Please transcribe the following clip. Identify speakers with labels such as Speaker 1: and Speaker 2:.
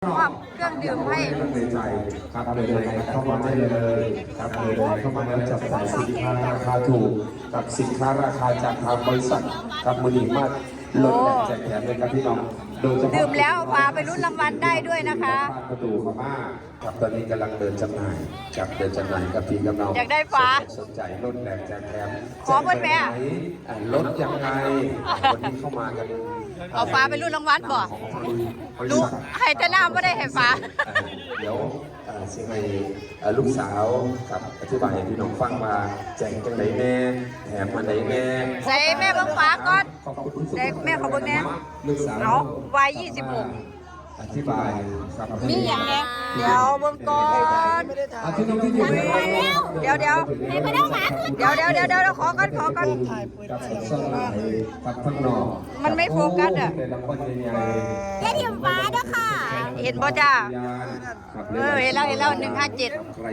Speaker 1: มอบเครื่องดื่มให้
Speaker 2: ในใจครับเลยเข้ามาได้เลยครับเลยเข้ามาแล้วจับจ่ายสินค้าราคาถูกกับสินค้าราคาจากทางบริษัทกับมือดีมากลดแจกแถมเลยครับพี่น้อง
Speaker 1: ดื่มแล้วพาไปรุ่นรางวัลได้ด้วยนะคะ
Speaker 2: ประตูพม่าครับตอนนี้กำลังเดินจำหน่ายกับเดินจำหน่ายกับพี่กับน้อง
Speaker 1: อยากได้ฟ้า
Speaker 2: สนใจลดแจกแถม
Speaker 1: ขอเพื่อนแม่
Speaker 2: ลดยังไงวันนี้เข้ามากัน
Speaker 1: เอาฟ้าไปรุ่นรางวัลบ่ลูกให้แต่น้ำไม่ได้ให้ฟ้า
Speaker 2: เดี๋ยวสิให้ลูกสาวกับอธิบายให้พี่น้องฟังมาแจกจังไหนแน่แถมมาไหนแน่
Speaker 1: ใส่แม่เบิ้งฟ้าก่อนใส่แม่ขอเบิ้งแน่
Speaker 2: ลูกสาว
Speaker 1: เนาะวัย26
Speaker 2: อธิบายครับ
Speaker 1: มีอย่างเนี้ยเดี๋ยวเบิ้งก่อน
Speaker 2: ที่น้องที่อยู่
Speaker 1: เดี๋ยวให้พนักงานเดี๋ยวขอกัน
Speaker 2: กับส้นไหลกับข้างนอก
Speaker 1: มันไม่โฟกัสอ่ะ
Speaker 2: แค่
Speaker 1: ทีมฟ้าด้วยค่ะเห็นบ่จ้าเห็นแล้ว157